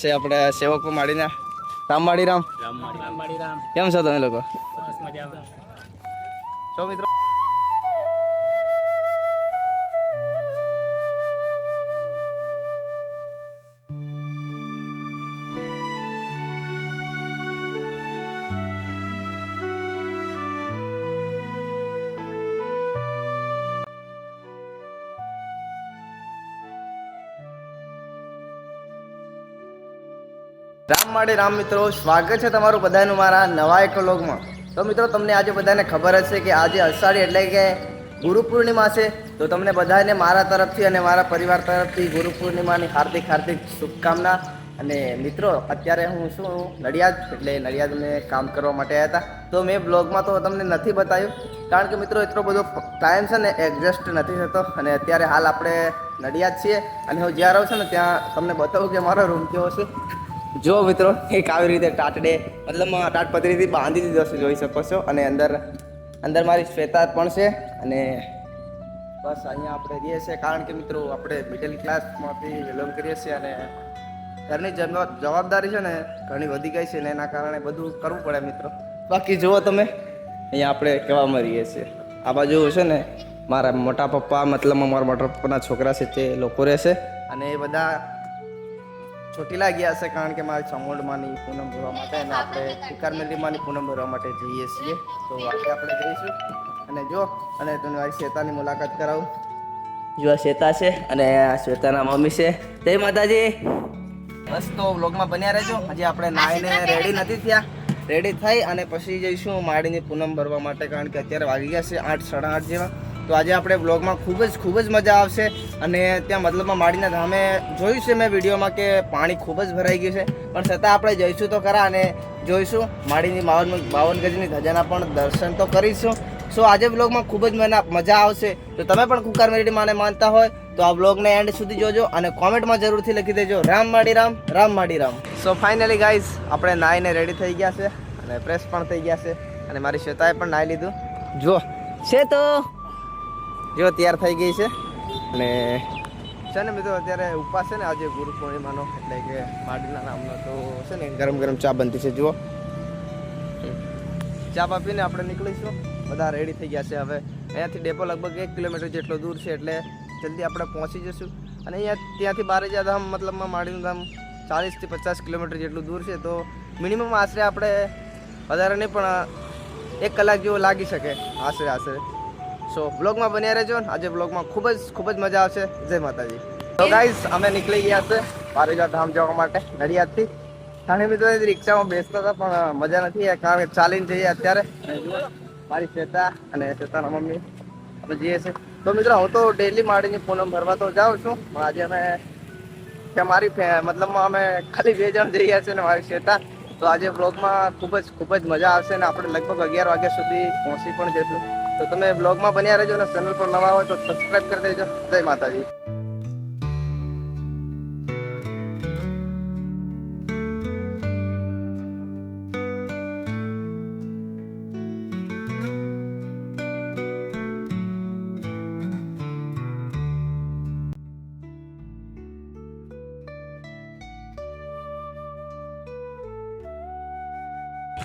છે આપણે સેવકો માડીના રામવાડી રામ કેમ છો તમે લોકો? છો મિત્રો? રામવાડી રામ મિત્રો, સ્વાગત છે તમારું બધાનું મારા નવા એક વ્લોગમાં. તો મિત્રો તમને આજે બધાને ખબર હશે કે આજે અષાઢી એટલે કે ગુરુ પૂર્ણિમા છે. તો તમને બધાને મારા તરફથી અને મારા પરિવાર તરફથી ગુરુ પૂર્ણિમાની હાર્દિક હાર્દિક શુભકામના. અને મિત્રો અત્યારે હું શું નડિયાદ એટલે નડિયાદ મેં કામ કરવા માટે આવ્યા હતા. તો મેં બ્લોગમાં તો તમને નથી બતાવ્યું કારણ કે મિત્રો એટલો બધો ટાઈમ છે ને એડજસ્ટ નથી થતો. અને અત્યારે હાલ આપણે નડિયાદ છીએ અને હું જ્યાં રહું છું ને ત્યાં તમને બતાવું કે મારો રૂમ કેવો છે. જો મિત્રો એક આવી રીતે ટાટડે મતલબ ટાટપત્રીથી બાંધી દીધો છે, જોઈ શકો છો. અને અંદર મારી શ્વેતા પણ છે. અને બસ અહીંયા આપણે રહીએ છીએ કારણ કે મિત્રો આપણે મિડલ ક્લાસમાંથી બિલોંગ કરીએ છીએ અને ઘરની જવાબદારી છે ને ઘણી વધી ગઈ છે ને એના કારણે બધું કરવું પડે મિત્રો. બાકી જુઓ તમે અહીંયા આપણે કહેવામાં રહીએ છીએ. આ બાજુ છે ને મારા મોટા પપ્પા મતલબ મારા મોટા પપ્પાના છોકરા છે તે લોકો રહેશે. અને એ બધા ચોટીલા ગયા હશે કારણ કે મારે ચમોડમાંની પૂનમ ભરવા માટે અને આપણે તિકારમેલીમાંની પૂનમ ભરવા માટે જઈએ છીએ. તો આપણે જઈશું અને જો અને તમે મારી શ્વેતાની મુલાકાત કરાવું. જો આ શ્વેતા છે અને આ શ્વેતાના મમ્મી છે. જય માતાજી. બસ તો વ્લોગમાં બન્યા રહેજો. હજી આપણે નાહીને રેડી નથી થયા. રેડી થઈ અને પછી જઈશું માડીની પૂનમ ભરવા માટે કારણ કે અત્યારે વાગી ગયા છે 8 સાડા 8 જેવા. તો આજે આપણે બ્લોગમાં ખૂબ જ મજા આવશે. અને ત્યાં મતલબમાં માડીના ધામે જોયું છે મેં વિડીયોમાં કે પાણી ખૂબ જ ભરાઈ ગયું છે, પણ છતાં આપણે જઈશું તો ખરા અને જોઈશું માડીની 52 ગજની ધજાના પણ દર્શન તો કરીશું. સો આજે બ્લોગમાં ખૂબ જ મજા આવશે. તો તમે પણ કુકાર મેરડી માને માનતા હોય તો આ બ્લોગને એન્ડ સુધી જોજો અને કોમેન્ટમાં જરૂરથી લખી દેજો Ramwadi Ram, Ramwadi Ram. So finally guys આપણે નાહીને રેડી થઈ ગયા છે અને ફ્રેશ પણ થઈ ગયા છે. અને મારી શ્વેતાએ પણ નાહી લીધું. જો છે તો જો તૈયાર થઈ ગઈ છે. અને છે ને મિત્રો અત્યારે ઉપવાસ છે ને આજે ગુરુ પૂર્ણિમાનો એટલે કે માડીના નામનો. તો છે ને ગરમ ગરમ ચા બનતી છે. જુઓ ચા પીને આપણે નીકળીશું. બધા રેડી થઈ ગયા છે. હવે અહીંયાથી ડેપો લગભગ 1 કિલોમીટર જેટલો દૂર છે એટલે જલ્દી આપણે પહોંચી જઈશું. અને અહીંયા ત્યાંથી બારેજા ધામ મતલબમાં માડીનું ધામ 40 થી 50 કિલોમીટર જેટલું દૂર છે. તો મિનિમમ આશરે આપણે વધારે નહીં પણ 1 કલાક જેવો લાગી શકે આશરે. સો બ્લોગમાં બન્યા રહેજો. આજે બ્લોગમાં ખૂબ જ મજા આવશે. જય માતાજી. તો ગાઈઝ અમે નીકળી ગયા છે બારેજા ધામ જવા માટે નડિયાદથી. અને મિત્રો રિક્ષામાં બેસતા હતા પણ મજા નથી કારણ કે ચાલીને જઈએ અત્યારે. મારી શ્વેતા અને શ્વેતાના મમ્મી આપણે જઈએ છીએ. તો મિત્રો હું તો ડેલી માડીની પૂનમ ભરવા તો જાઉં છું પણ આજે અમે મારી મતલબમાં અમે ખાલી 2 જણ જઈએ છીએ ને મારી શ્વેતા. તો આજે બ્લોગમાં ખૂબ જ મજા આવશે અને આપણે લગભગ 11 વાગ્યા સુધી પહોંચી પણ જઈશું. તો તમે બ્લોગમાં બન્યા રહેજો અને ચેનલ પર નવા હોય તો સબસ્ક્રાઈબ કરી દેજો. જય માતાજી.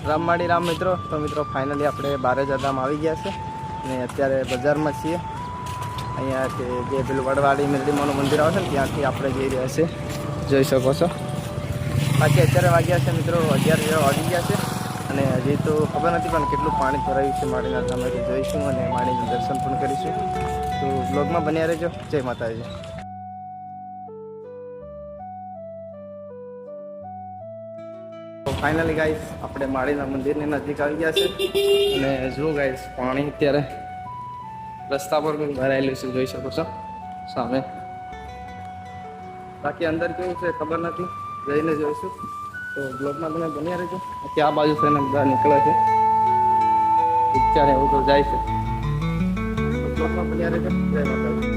રામવાડી રામ મિત્રો. તો મિત્રો ફાઇનલી આપણે બારેજા ધામ આવી ગયા છે અને અત્યારે બજારમાં છીએ. અહીંયા જે પેલું વડવાડી મેરડીમાનું મંદિર આવે છે ને ત્યાંથી આપણે જઈ રહ્યા છે, જોઈ શકો છો. બાકી અત્યારે વાગ્યા છે મિત્રો 11 જેવા વાગી ગયા છે. અને હજી તો ખબર નથી પણ કેટલું પાણી ભરાયું છે માડીના ધામેથી જોઈશું અને માડીનું દર્શન પણ કરીશું. તો બ્લોગમાં બન્યા રહેજો. જય માતાજી. ફાઇનલી ગાઈસ આપણે માડીના મંદિરની નજીક આવી ગયા છે. અને જુઓ ગાઈસ પાણી અત્યારે રસ્તા પર પણ ભરાયેલું છે, જોઈ શકો છો સામે. બાકી અંદર કેવું છે ખબર નથી, જઈને જોઈશું. તો બ્લોગમાં તમે બન્યા રહેજો. આ બાજુ થઈને બધા નીકળે છે પિક્ચર એવું તો જાય છે. તો બ્લોગમાં બન્યા રહેજો. જય માતાજી.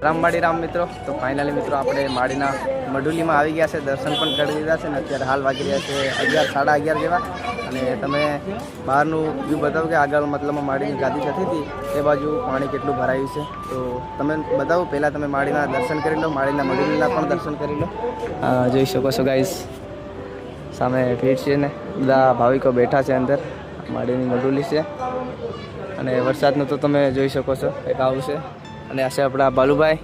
રામવાડી રામ મિત્રો, તો ફાઇનલી મિત્રો આપણે માડીના મઢુલીમાં આવી ગયા છે, દર્શન પણ કરી દીધા છે ને અત્યારે હાલ વાગી રહ્યા છે 11, સાડા 11 જેવા. અને તમે બહારનું વ્યૂ બતાવો કે આગળ મતલબમાં માડીની ગાદી જતી હતી તે બાજુ પાણી કેટલું ભરાયું છે. તો તમે બતાવો, પહેલાં તમે માડીના દર્શન કરી લો, માડીના મઢુલીના પણ દર્શન કરી લો. જોઈ શકો છો ગાઈસ, સામે ભીડ છે ને બધા ભાવિકો બેઠા છે અંદર. માડીની મઢુલી છે અને વરસાદનું તો તમે જોઈ શકો છો એક આવું છે. અને આ છે આપણા બાલુભાઈ.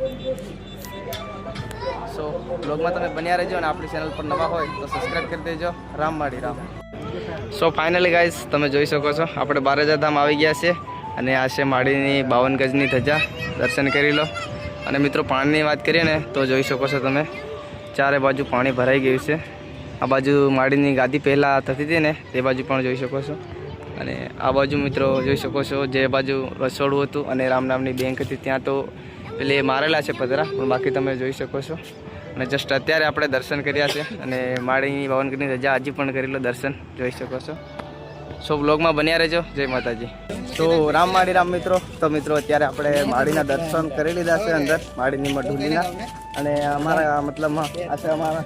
સો બ્લોગમાં તમે બન્યા રહેજો અને આપણી ચેનલ પર નવા હોય તો સબસ્ક્રાઈબ કરી દેજો. Ramwadi Ram. So finally guys તમે જોઈ શકો છો આપણે બારેજા ધામ આવી ગયા છે અને આ છે માડીની 52 ગજની ધજા. દર્શન કરી લો. અને મિત્રો પાણીની વાત કરીએ ને તો જોઈ શકો છો તમે, ચારે બાજુ પાણી ભરાઈ ગયું છે. આ બાજુ માડીની ગાદી પહેલાં થતી હતી ને તે બાજુ પણ જોઈ શકો છો. અને આ બાજુ મિત્રો જોઈ શકો છો જે બાજુ રસોડું હતું અને રામ નામની બેંક હતી ત્યાં તો પેલે મારેલા છે પતરા, પણ બાકી તમે જોઈ શકો છો. અને જસ્ટ અત્યારે આપણે દર્શન કર્યા છે અને માડીની 52 ગજની ધજા હજી પણ કરી લો, દર્શન જોઈ શકો છો. સો બ્લોગમાં બન્યા રહેજો. જય માતાજી. તો રામવાડી રામ મિત્રો, તો મિત્રો અત્યારે આપણે માડીના દર્શન કરી લીધા છે અંદર માડીની મઢુલીના. અને અમારા મતલબમાં આ છે અમારા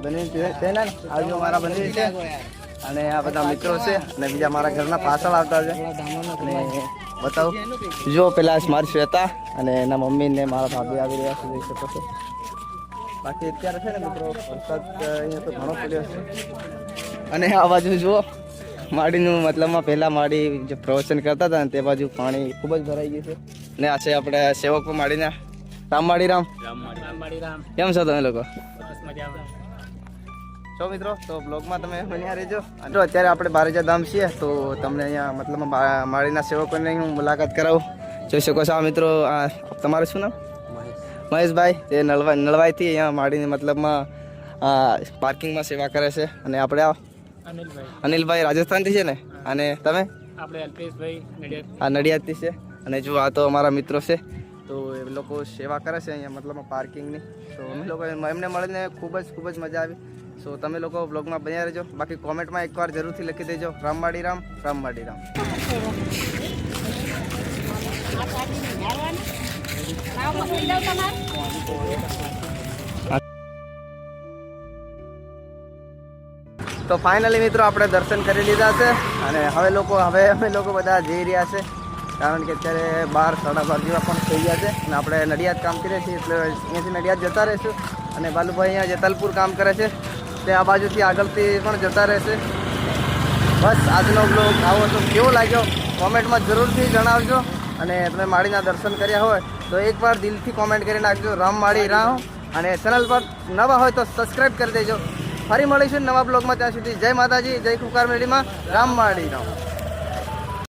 બની તેના આજુ અમારા બની છે અને આ બધા મિત્રો છે અને બીજા મારા ઘરના પાછળ આવતા છે. અને બતાવું જો પેલા મારી શ્વેતા અને એના મમ્મી ને મારા ભાભી આવી રહ્યા છે, જોઈ શકો છો. બાકી અત્યારે છે ને મિત્રો વરસાદ અહીંયા તો ઘણો પડ્યો છે. અને આ બાજુ જુઓ માડીનું મતલબમાં પહેલાં માડી જે પ્રવચન કરતા હતા ને તે બાજુ પાણી ખૂબ જ ભરાઈ ગયું છે. અને આ છે આપણે સેવકો માડીના. રામવાડી રામ. કેમ છો તમે લોકો? તો મિત્રો તો બ્લોગમાં તમે બન્યા રહેજો. તો અત્યારે આપણે બારેજા ધામ છીએ તો તમને અહીંયા મતલબ માળીના સેવકોને હું મુલાકાત કરાવું. જોઈ શકો છો આ મિત્રો. આ તમારું શું નામ? મહેશભાઈ. તે નળવાઈથી અહીંયા માળીની મતલબમાં પાર્કિંગમાં સેવા કરે છે. અને આપણે આ અનિલભાઈ રાજસ્થાનથી છે ને. અને તમે? આપણે અલ્પેશભાઈ નડિયાદથી છે. અને જો આ તો અમારા મિત્રો છે, તો એ લોકો સેવા કરે છે અહીંયા મતલબમાં પાર્કિંગની. તો અમે લોકો એમને મળીને ખૂબ જ મજા આવી. સો તમે લોકો બ્લોગમાં બન્યા રહેજો. બાકી કોમેન્ટમાં એકવાર જરૂરથી લખી દેજો રામવાડી રામ, રામવાડી રામ. તો ફાઇનલી મિત્રો આપણે દર્શન કરી લીધા છે અને હવે અમે લોકો બધા જઈ રહ્યા છે, કારણ કે અત્યારે 12, 12:30 જેવા પણ થઈ ગયા છે. અને આપણે નડિયાદ કામ કરીએ છીએ એટલે અહીંયાથી નડિયાદ જતા રહીશું. અને બાલુભાઈ અહીંયા જેતલપુર કામ કરે છે, તે આ બાજુથી આગળથી પણ જતા રહેશે. બસ આજનો બ્લોગ આવો તો કેવો લાગ્યો કોમેન્ટમાં જરૂરથી જણાવજો. અને તમે માડીના દર્શન કર્યા હોય તો એકવાર દિલથી કોમેન્ટ કરી નાખજો રામવાડી રામ. અને ચેનલ પર નવા હોય તો સબસ્ક્રાઈબ કરી દેજો. ફરી મળીશું નવા બ્લોગમાં. ત્યાં સુધી જય માતાજી, જય ખુકાર મેળીમાં. રામવાડી રામ.